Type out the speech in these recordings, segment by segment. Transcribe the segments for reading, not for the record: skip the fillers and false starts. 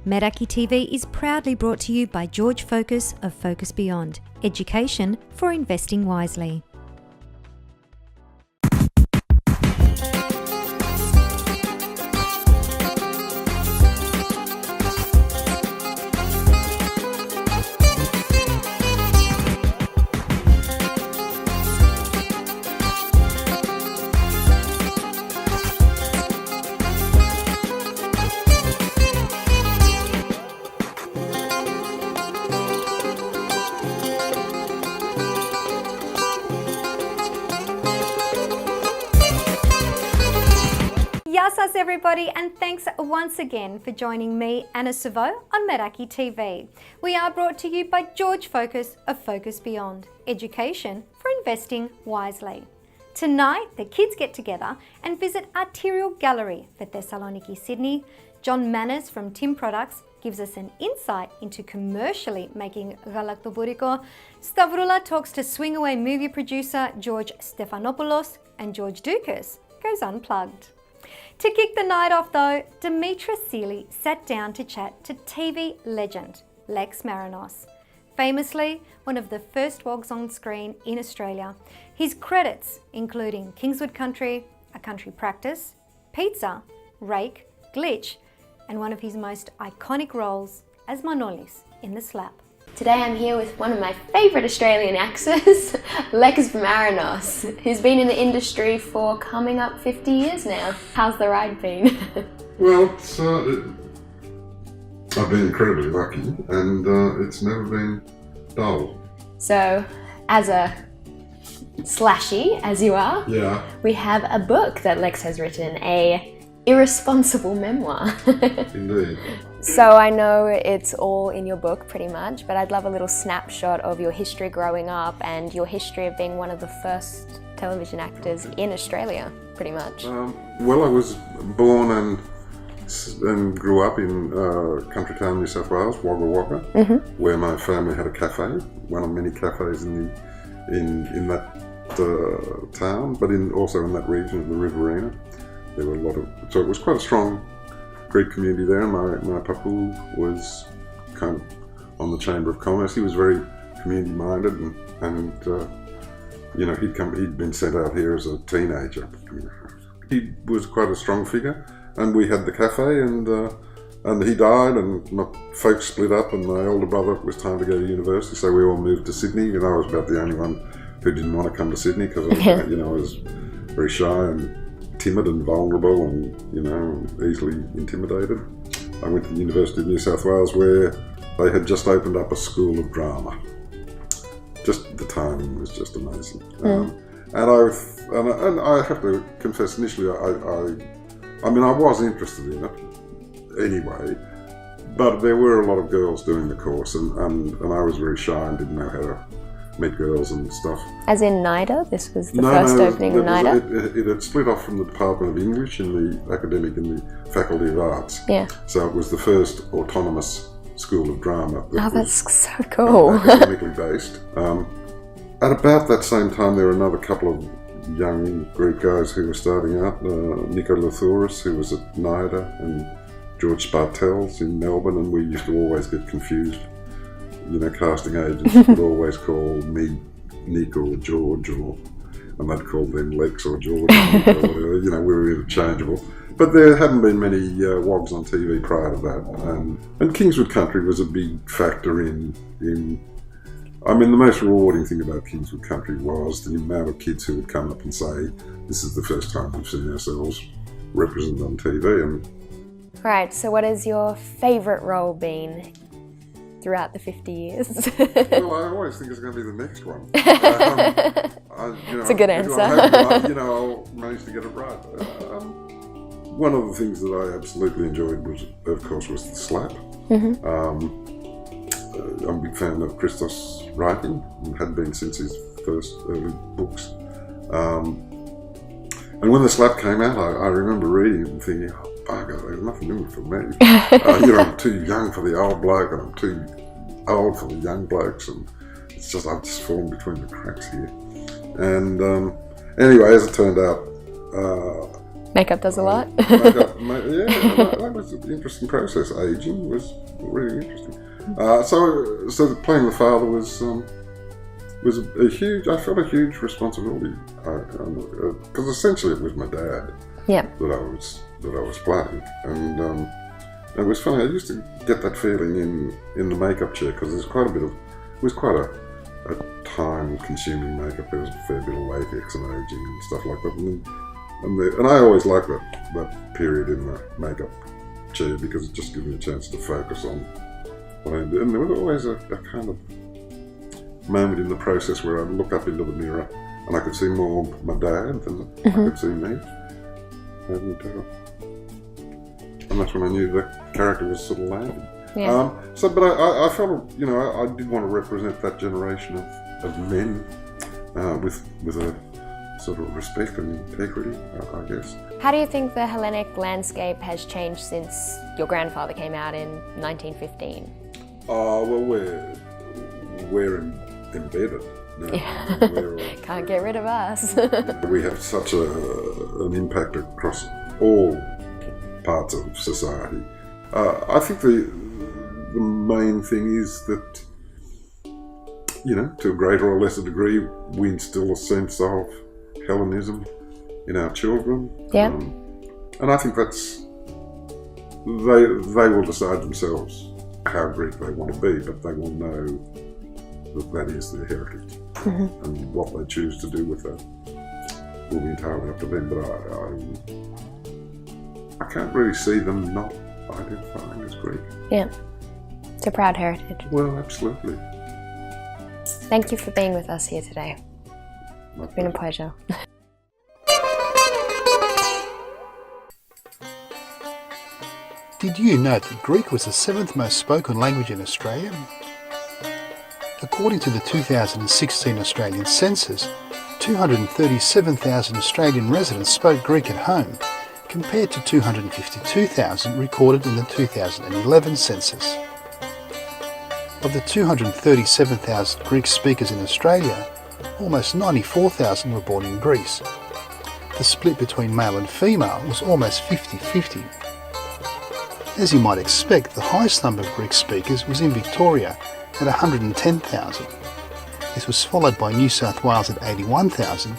Meraki TV is proudly brought to you by George Focus of Focus Beyond, education for investing wisely. Yassas everybody, and thanks once again for joining me, Anna Savo, on Meraki TV. We are brought to you by George Focus of Focus Beyond, education for investing wisely. Tonight, the kids get together and visit Arterial Gallery for Thessaloniki Sydney. John Manis from Tim Products gives us an insight into commercially making galactoburiko. Stavroula talks to swing-away movie producer George Stephanopoulos, and George Doukas goes unplugged. To kick the night off though, Demitra Sealy sat down to chat to TV legend Lex Marinos. Famously, one of the first wogs on screen in Australia, his credits including Kingswood Country, A Country Practice, Pizza, Rake, Glitch, and one of his most iconic roles as Manolis in The Slap. Today I'm here with one of my favourite Australian actors, Lex Marinos, who's been in the industry for coming up 50 years now. How's the ride been? Well, I've been incredibly lucky, and it's never been dull. So, as a slashy as you are, we have a book that Lex has written, a irresponsible memoir. Indeed. So I know it's all in your book pretty much, but I'd love a little snapshot of your history growing up and your history of being one of the first television actors in Australia, pretty much. Well, I was born and grew up in country town, New South Wales, Wagga Wagga, where my family had a cafe, one of many cafes in that town, but also in that region of the Riverina. There were a lot of, so it was quite a strong Greek community there. My papu was kind of on the Chamber of Commerce. He was very community minded, and you know, he'd been sent out here as a teenager. He was quite a strong figure, and we had the cafe, and he died, and my folks split up, and my older brother, it was time to go to university, so we all moved to Sydney. You know, I was about the only one who didn't want to come to Sydney because I was very shy and timid and vulnerable and, you know, easily intimidated. I went to the University of New South Wales, where they had just opened up a school of drama. Just the timing was just amazing. And I have to confess, initially I mean I was interested in it anyway, but there were a lot of girls doing the course, and I was very shy and didn't know how to meet girls and stuff. As in NIDA? This was the first opening of NIDA? It had split off from the Department of English in the academic and the Faculty of Arts. Yeah. So it was the first autonomous school of drama. That's so cool. Academically based. At about that same time, there were another couple of young Greek guys who were starting out. Nicola Thoris, who was at NIDA, and George Stephanopoulos in Melbourne, and we used to always get confused. You know, casting agents would always call me Nick or George, and they'd call them Lex or George. Or, you know, we were interchangeable. But there hadn't been many wogs on TV prior to that. And Kingswood Country was a big factor in. I mean, the most rewarding thing about Kingswood Country was the amount of kids who would come up and say, this is the first time we've seen ourselves represented on TV. Right, so what has your favourite role been throughout the 50 years? Well, I always think it's going to be the next one. It's a good answer. I'll manage to get it right. One of the things that I absolutely enjoyed was The Slap. I'm a big fan of Christos' writing, and had been since his first early books. And when The Slap came out, I remember reading it and thinking, oh, bugger, there's nothing in it for me. I'm too young for the old bloke, and I'm too old for the young blokes, and it's just, I've just fallen between the cracks here. And anyway, as it turned out, makeup does a lot. that was an interesting process. Aging was really interesting. So playing the father was a huge. I felt a huge responsibility because essentially it was my dad that I was playing, and it was funny. I used to get that feeling in the makeup chair because there's quite a bit of. It was quite a time-consuming makeup. There was a fair bit of latex and aging and stuff like that. And I always liked that period in the makeup chair because it just gives me a chance to focus on what I did. And there was always a kind of moment in the process where I'd look up into the mirror and I could see more my dad than I could see me. And that's when I knew the character was sort of landing. Yeah. But I felt, I did want to represent that generation of men with a sort of respect and integrity, I guess. How do you think the Hellenic landscape has changed since your grandfather came out in 1915? Well, we're embedded now. Yeah. Can't get rid of us. We have such an impact across all parts of society. I think the main thing is that, to a greater or lesser degree, we instill a sense of Hellenism in our children. Yeah. And I think that's, they will decide themselves how Greek they want to be, but they will know that is their heritage. Mm-hmm. And what they choose to do with that will be entirely up to them. But I can't really see them not identifying as Greek. Yeah. It's a proud heritage. Well, absolutely. Thank you for being with us here today. It's been a pleasure. Did you know that Greek was the 7th most spoken language in Australia? According to the 2016 Australian census, 237,000 Australian residents spoke Greek at home, compared to 252,000 recorded in the 2011 census. Of the 237,000 Greek speakers in Australia, almost 94,000 were born in Greece. The split between male and female was almost 50-50. As you might expect, the highest number of Greek speakers was in Victoria at 110,000. This was followed by New South Wales at 81,000,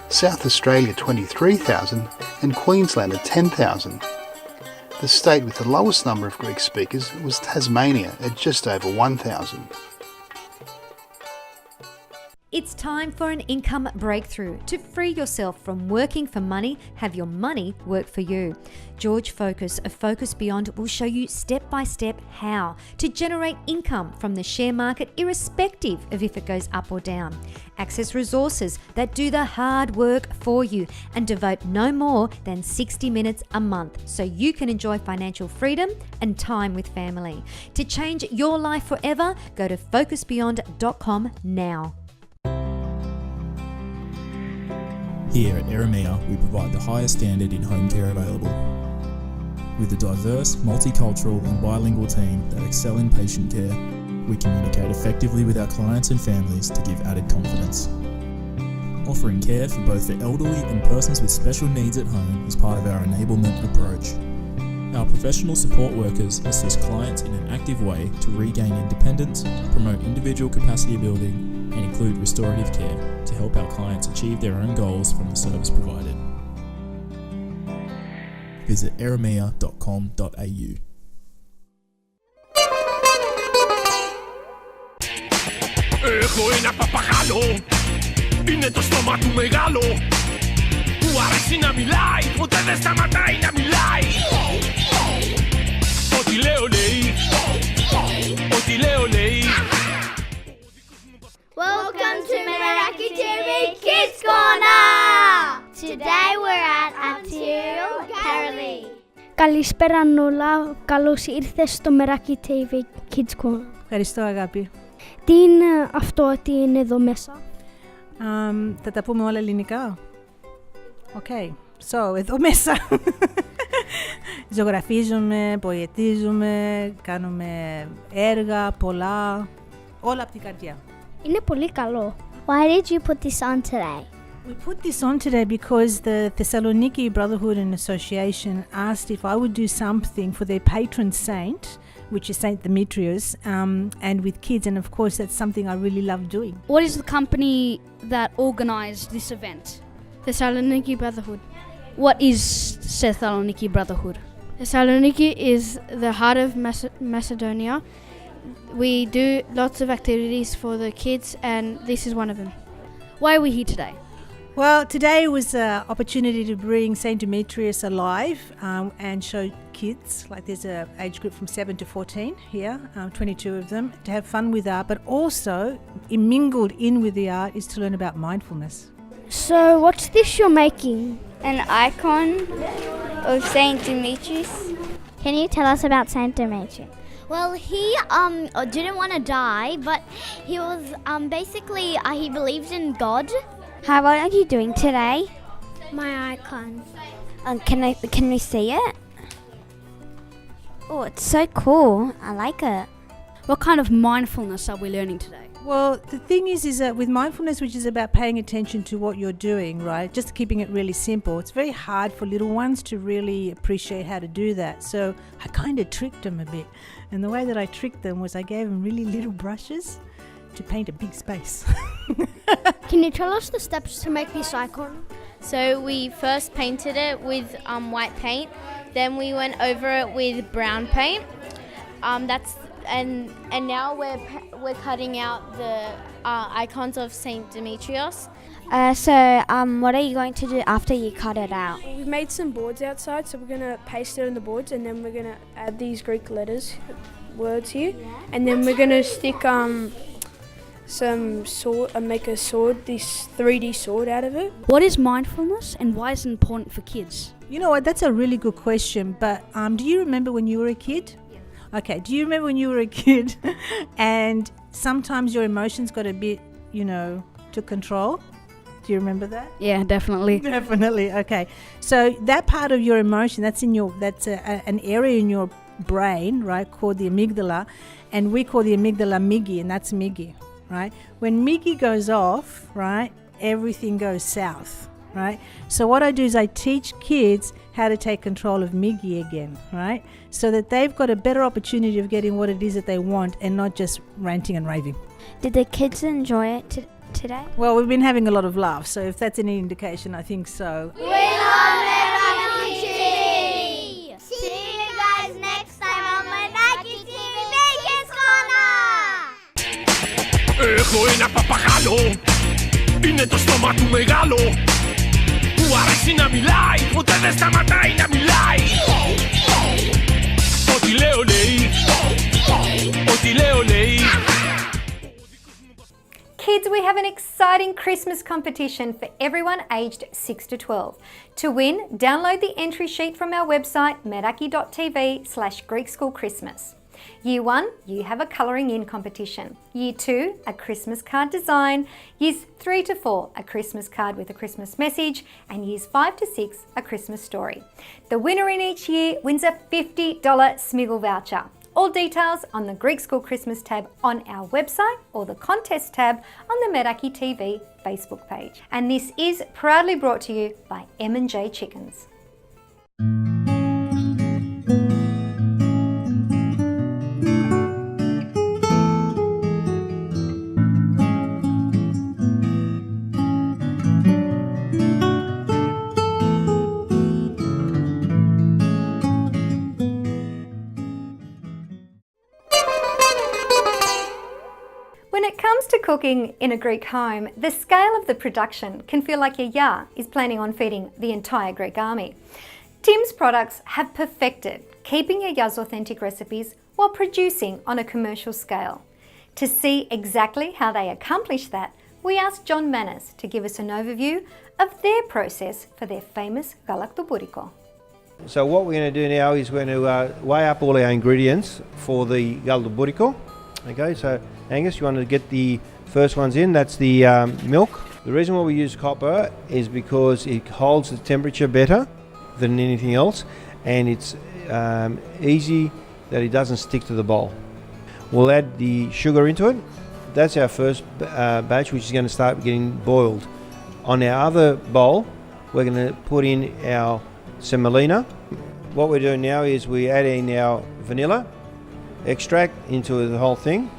South Australia 23,000 and Queensland at 10,000. The state with the lowest number of Greek speakers was Tasmania at just over 1,000. It's time for an income breakthrough. To free yourself from working for money, have your money work for you. George Focus of Focus Beyond will show you step by step how to generate income from the share market irrespective of if it goes up or down. Access resources that do the hard work for you and devote no more than 60 minutes a month so you can enjoy financial freedom and time with family. To change your life forever, go to focusbeyond.com now. Here at Aramaic, we provide the highest standard in home care available. With a diverse, multicultural and bilingual team that excel in patient care, we communicate effectively with our clients and families to give added confidence. Offering care for both the elderly and persons with special needs at home is part of our enablement approach. Our professional support workers assist clients in an active way to regain independence, promote individual capacity building, and include restorative care to help our clients achieve their own goals from the service provided. Visit aramea.com.au. Έχω ένα παπαγάλο, είναι το στόμα του μεγάλο, που αρέσει να μιλάει, ποτέ δεν σταματάει να μιλάει. Ό,τι λέω λέει, ό,τι λέω λέει. Welcome to Meraki TV Kids Corner! Today we're at Acto Lex. Καλησπέρα Νούλα, καλώς ήρθες στο Meraki TV Kids Corner. Ευχαριστώ αγάπη. Τι είναι αυτό, τι είναι εδώ μέσα? Θα τα πούμε όλα ελληνικά. Okay. So, εδώ μέσα ζωγραφίζουμε, ποιετίζουμε, κάνουμε έργα, πολλά, όλα από την καρδιά. Είναι πολύ καλό. Why did you put this on today? We put this on today because the Thessaloniki Brotherhood and Association asked if I would do something for their patron saint, which is Saint Demetrios, and with kids, and of course that's something I really love doing. What is the company that organised this event? Thessaloniki Brotherhood. What is Thessaloniki Brotherhood? Thessaloniki is the heart of Macedonia. We do lots of activities for the kids, and this is one of them. Why are we here today? Well, today was an opportunity to bring St. Demetrios alive and show kids, like there's an age group from 7 to 14 here, 22 of them, to have fun with art, but also mingled in with the art is to learn about mindfulness. So what's this you're making? An icon of Saint Demetrios. Can you tell us about Saint Demetrios? Well, he didn't want to die, but he was basically he believed in God. How are you doing today? My icon. Can we see it? Oh, it's so cool. I like it. What kind of mindfulness are we learning today? Well, the thing is that with mindfulness, which is about paying attention to what you're doing, right? Just keeping it really simple. It's very hard for little ones to really appreciate how to do that. So I kind of tricked them a bit. And the way that I tricked them was I gave them really little brushes to paint a big space. Can you tell us the steps to make this icon? So we first painted it with white paint, then we went over it with brown paint. And now we're cutting out the icons of Saint Demetrios. What are you going to do after you cut it out? We've made some boards outside, so we're going to paste it on the boards, and then we're going to add these Greek words here, and then we're going to stick some sword and make a sword, this 3D sword out of it. What is mindfulness and why is it important for kids? You know what, that's a really good question, but do you remember when you were a kid? Yeah. Okay, do you remember when you were a kid and sometimes your emotions got a bit, took control? Do you remember that? Yeah, definitely. Definitely, okay. So that part of your emotion, that's an area in your brain, right, called the amygdala, and we call the amygdala Miggy, and that's Miggy. Right? When Miggy goes off, right, everything goes south, right? So what I do is I teach kids how to take control of Miggy again, right? So that they've got a better opportunity of getting what it is that they want and not just ranting and raving. Did the kids enjoy it today? Well, we've been having a lot of laughs, so if that's any indication, I think so. We love Meraki TV! See you guys next time on Meraki TV Vegas Corner! Έχω ένα παπαγάλο, είναι το στόμα του μεγάλο, που αρέσει να μιλάει, ποτέ δεν σταματάει να μιλάει. Ό,τι λέω λέει, ό,τι λέω λέει. Kids, we have an exciting Christmas competition for everyone aged 6 to 12. To win, download the entry sheet from our website meraki.tv/Greek School Christmas. Year 1, you have a colouring in competition. Year 2, a Christmas card design. Years 3 to 4, a Christmas card with a Christmas message. And years 5 to 6, a Christmas story. The winner in each year wins a $50 Smiggle voucher. All details on the Greek School Christmas tab on our website or the contest tab on the Meraki TV Facebook page. And this is proudly brought to you by M&J Chickens. When it comes to cooking in a Greek home, the scale of the production can feel like your Yah is planning on feeding the entire Greek army. Tim's products have perfected keeping your Yah's authentic recipes while producing on a commercial scale. To see exactly how they accomplish that, we asked John Manis to give us an overview of their process for their famous galaktobouriko. So what we're going to do now is we're going to weigh up all our ingredients for the galaktobouriko. Okay, so Angus, you want to get the first ones in, that's the milk. The reason why we use copper is because it holds the temperature better than anything else, and it's easy that it doesn't stick to the bowl. We'll add the sugar into it. That's our first batch, which is going to start getting boiled. On our other bowl, we're going to put in our semolina. What we're doing now is we're adding our vanilla extract into the whole thing,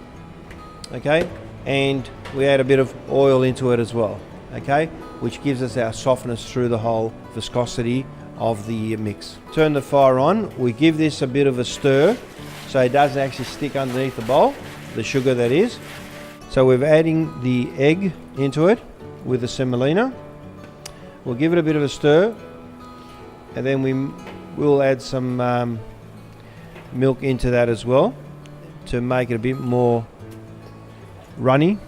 okay, and we add a bit of oil into it as well, okay, which gives us our softness through the whole viscosity of the mix. Turn the fire on. We give this a bit of a stir so it doesn't actually stick underneath the bowl, the sugar that is. So we're adding the egg into it with the semolina. We'll give it a bit of a stir, and then we'll add some milk into that as well to make it a bit more runny.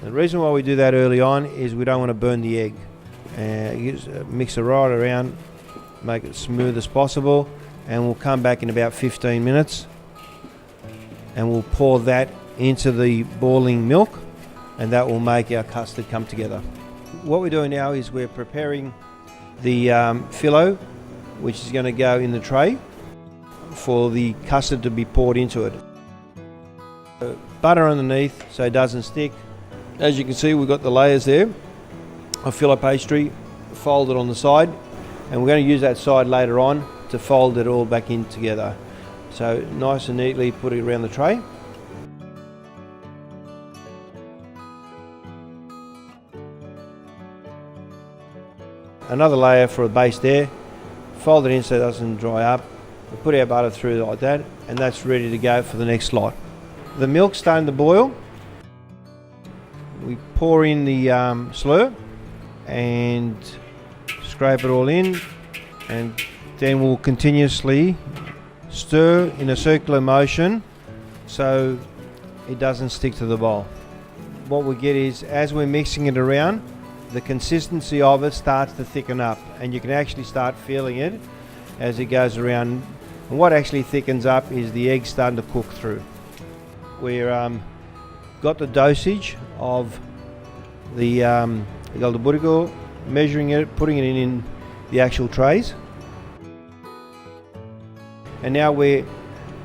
The reason why we do that early on is we don't want to burn the egg. Mix it right around, make it smooth as possible, and we'll come back in about 15 minutes and we'll pour that into the boiling milk, and that will make our custard come together. What we're doing now is we're preparing the phyllo, which is going to go in the tray for the custard to be poured into it. Butter underneath so it doesn't stick. As you can see, we've got the layers there of phyllo pastry folded on the side, and we're going to use that side later on to fold it all back in together. So nice and neatly put it around the tray. Another layer for a base there, fold it in so it doesn't dry up. We put our butter through like that, and that's ready to go for the next lot. The milk's starting to boil. We pour in the slurp and scrape it all in, and then we'll continuously stir in a circular motion so it doesn't stick to the bowl. What we get is, as we're mixing it around, the consistency of it starts to thicken up, and you can actually start feeling it as it goes around. And what actually thickens up is the egg starting to cook through. We've got the dosage of the galdo buriko, measuring it, putting it in the actual trays. And now we're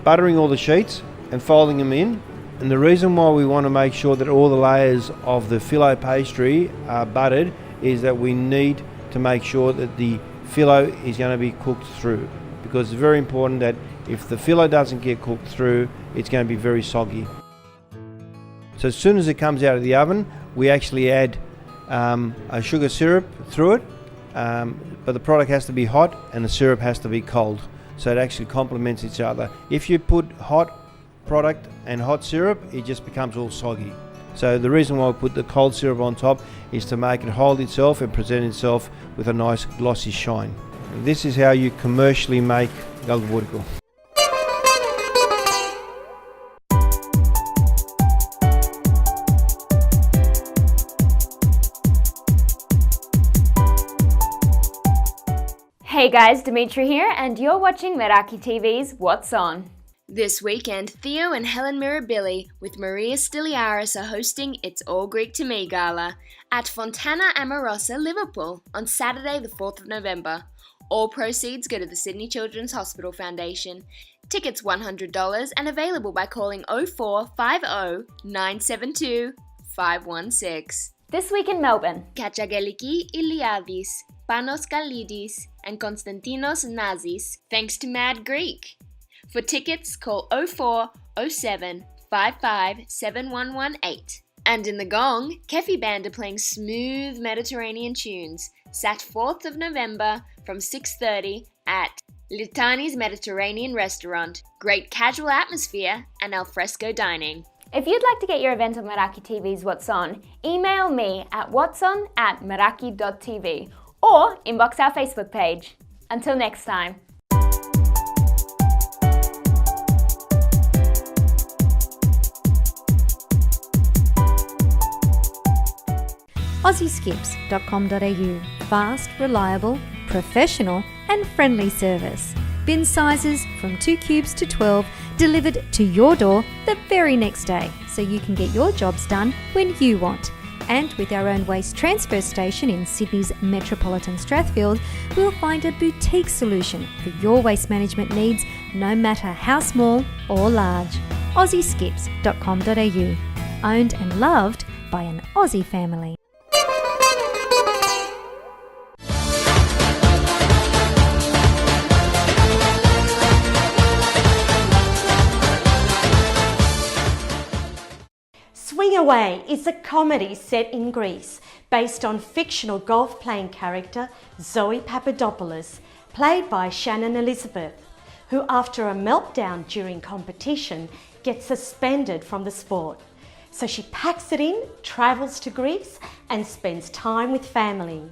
buttering all the sheets and folding them in. And the reason why we want to make sure that all the layers of the phyllo pastry are buttered is that we need to make sure that the phyllo is going to be cooked through, because it's very important that if the phyllo doesn't get cooked through, it's going to be very soggy. So as soon as it comes out of the oven, we actually add a sugar syrup through it, but the product has to be hot and the syrup has to be cold, so it actually complements each other. If you put hot product and hot syrup, it just becomes all soggy. So the reason why we put the cold syrup on top is to make it hold itself and present itself with a nice glossy shine. This is how you commercially make galdo buriko. Hey guys, Demitra here, and you're watching Meraki TV's What's On. This weekend, Theo and Helen Mirabili with Maria Stiliaris are hosting It's All Greek to Me Gala at Fontana Amorosa, Liverpool on Saturday the 4th of November. All proceeds go to the Sydney Children's Hospital Foundation. Tickets $100 and available by calling 0450 972 516. This week in Melbourne, Katsageliki Iliadis, Panos Kalidis and Konstantinos Nazis, thanks to Mad Greek. For tickets, call 0407 55 7118. And in the Gong, Kefi Band are playing smooth Mediterranean tunes, Sat 4th of November from 6:30 at Litani's Mediterranean Restaurant. Great casual atmosphere and alfresco dining. if you'd like to get your event on Meraki TV's What's On, email me at whatson@meraki.tv or inbox our Facebook page. Until next time. AussieSkips.com.au. Fast, reliable, professional and friendly service. Bin sizes from 2 cubes to 12 delivered to your door the very next day, so you can get your jobs done when you want. And with our own waste transfer station in Sydney's metropolitan Strathfield, we'll find a boutique solution for your waste management needs, no matter how small or large. AussieSkips.com.au. Owned and loved by an Aussie family. Swing Away is a comedy set in Greece based on fictional golf-playing character Zoe Papadopoulos, played by Shannon Elizabeth, who after a meltdown during competition gets suspended from the sport. So she packs it in, travels to Greece and spends time with family.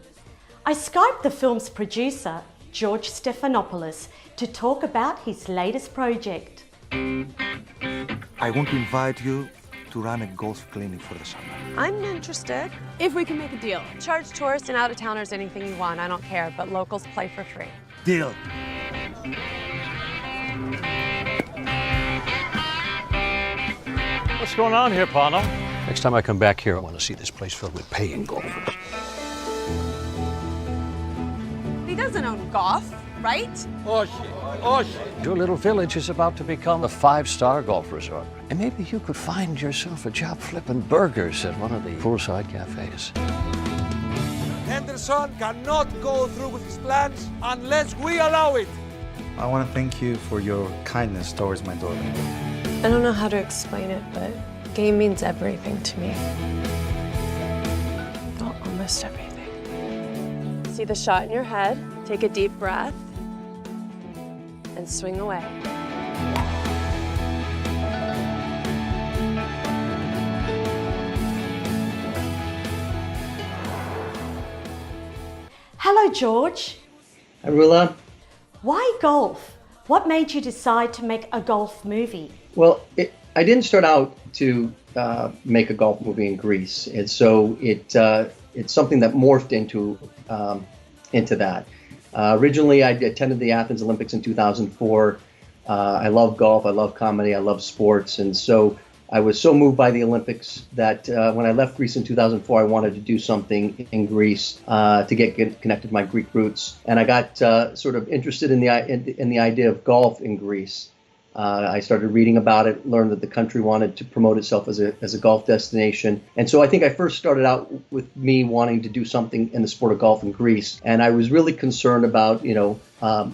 I Skyped the film's producer, George Stephanopoulos, to talk about his latest project. I want to invite you to run a golf clinic for the summer. I'm interested. If we can make a deal. Charge tourists and out-of-towners anything you want, I don't care, but locals play for free. Deal. What's going on here, partner? Next time I come back here, I want to see this place filled with paying golfers. He doesn't own golf, right? Your little village is about to become a 5-star golf resort. And maybe you could find yourself a job flipping burgers at one of the poolside cafes. Henderson cannot go through with his plans unless we allow it. I want to thank you for your kindness towards my daughter. I don't know how to explain it, but game means everything to me. Well, almost everything. See the shot in your head, take a deep breath, and swing away. Hello, George. Hi, Rula. Why golf? What made you decide to make a golf movie? Well, I didn't start out to make a golf movie in Greece, and so it's something that morphed into that. Originally, I attended the Athens Olympics in 2004. I love golf, I love comedy, I love sports, and so I was so moved by the Olympics that when I left Greece in 2004, I wanted to do something in Greece to get connected to my Greek roots, and I got sort of interested in the idea of golf in Greece. I started reading about it, learned that the country wanted to promote itself as a golf destination. And so I think I first started out with me wanting to do something in the sport of golf in Greece. And I was really concerned about,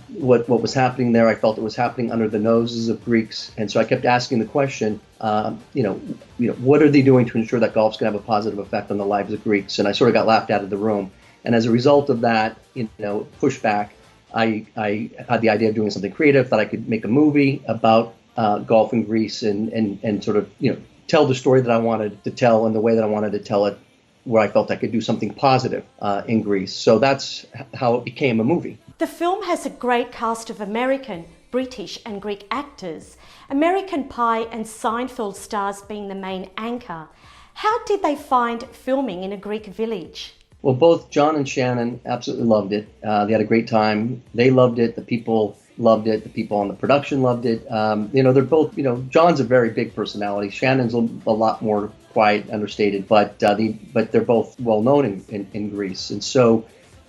what was happening there. I felt it was happening under the noses of Greeks. And so I kept asking the question, what are they doing to ensure that golf's going to have a positive effect on the lives of Greeks? And I sort of got laughed out of the room. And as a result of that, pushback, I had the idea of doing something creative, thought I could make a movie about golf in Greece and sort of, tell the story that I wanted to tell in the way that I wanted to tell it, where I felt I could do something positive in Greece. So that's how it became a movie. The film has a great cast of American, British and Greek actors, American Pie and Seinfeld stars being the main anchor. How did they find filming in a Greek village? Well, both John and Shannon absolutely loved it. They had a great time. They loved it. The people loved it. The people on the production loved it. They're both, John's a very big personality. Shannon's a lot more quiet, understated, but they're both well known in Greece. And so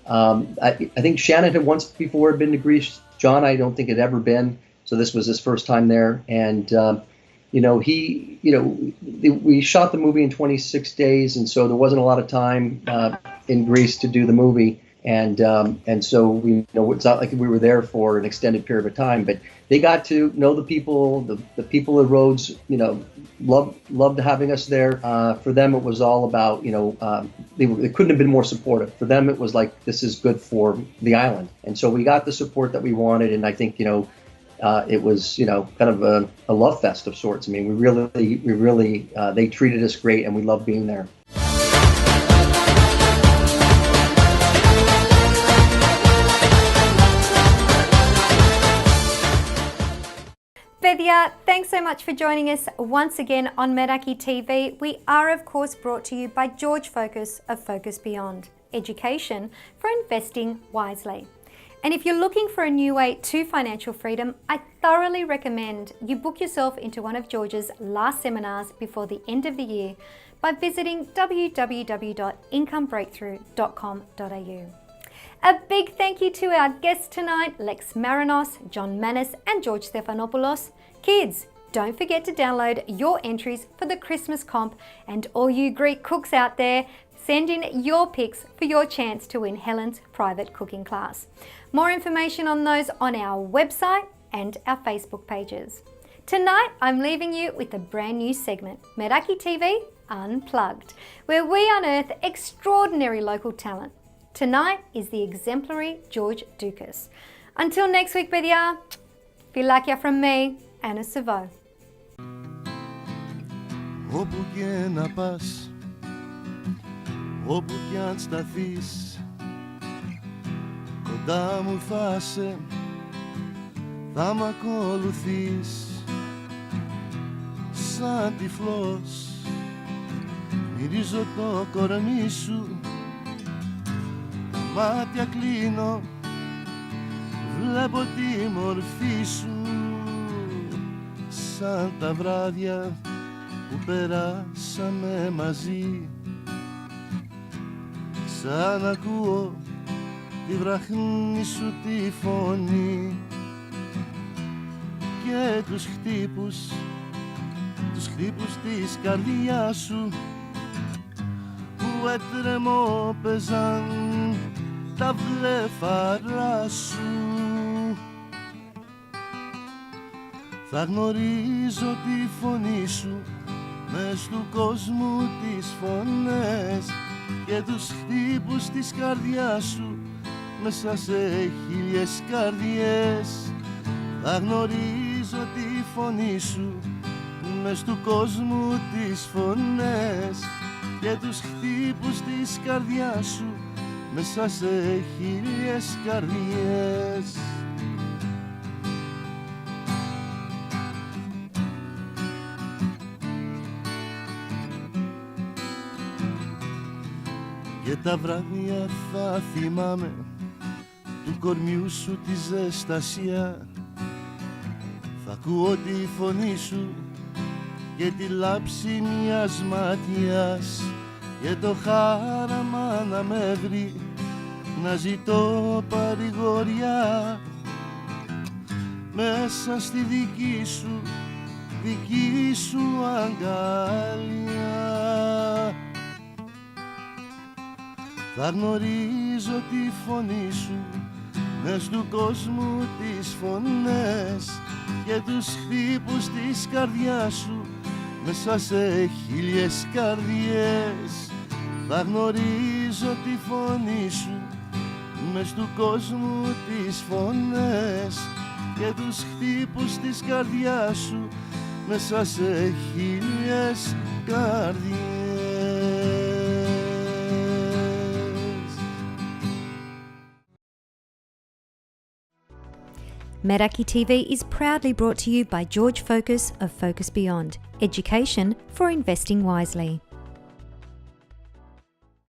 I think Shannon had once before been to Greece. John, I don't think had ever been. So this was his first time there. And we shot the movie in 26 days, and so there wasn't a lot of time in Greece to do the movie, and so it's not like we were there for an extended period of time, but they got to know the people. The people at Rhodes, loved having us there. For them, it was all about, they couldn't have been more supportive. For them, it was like, this is good for the island, and so we got the support that we wanted, and I think it was, kind of a love fest of sorts. I mean, we really, they treated us great, and we loved being there. Vedya, thanks so much for joining us once again on Meraki TV. We are, of course, brought to you by George Focus of Focus Beyond, education for investing wisely. And if you're looking for a new way to financial freedom, I thoroughly recommend you book yourself into one of George's last seminars before the end of the year by visiting www.incomebreakthrough.com.au. A big thank you to our guests tonight, Lex Marinos, John Manis and George Stephanopoulos. Kids, don't forget to download your entries for the Christmas comp, and all you Greek cooks out there, send in your picks for your chance to win Helen's private cooking class. More information on those on our website and our Facebook pages. Tonight, I'm leaving you with a brand new segment, Meraki TV Unplugged, where we unearth extraordinary local talent. Tonight is the exemplary George Doukas. Until next week, παιδιά, φιλάκια from me, Anna Savo. Όπου και να πας, όπου κι αν σταθείς, κοντά μου θα σε, θα μ' ακολουθείς. Σαν τυφλός μυρίζω το κορμί σου, τα μάτια κλείνω, βλέπω τη μορφή σου. Σαν τα βράδια που περάσαμε μαζί, σαν ακούω τη βραχνή σου τη φωνή και τους χτύπους της καρδιάς σου που έτρεμοπαιζαν τα βλέφαρά σου. Θα γνωρίζω τη φωνή σου μες του κόσμου τις φωνές και τους χτύπους της καρδιάς σου μέσα σε χίλιες καρδιές. Θα γνωρίζω τη φωνή σου μες του κόσμου τις φωνές και τους χτύπους της καρδιάς σου μέσα σε χίλιες καρδιές. Και τα βράδια θα θυμάμαι του κορμιού σου τη ζεστασία, θα ακούω τη φωνή σου και τη λάψη μιας ματιάς και το χάραμα να με βρει, να ζητώ παρηγοριά μέσα στη δική σου αγκάλια. Θα γνωρίζω τη φωνή σου μες του κόσμου τις φωνές και τους χτύπους της καρδιάς σου μέσα σε χίλιες καρδιές. Θα γνωρίζω τη φωνή σου μες του κόσμου τις φωνές και τους χτύπους της καρδιάς σου μέσα σε χίλιες καρδιές. Meraki TV is proudly brought to you by George Focus of Focus Beyond, education for investing wisely.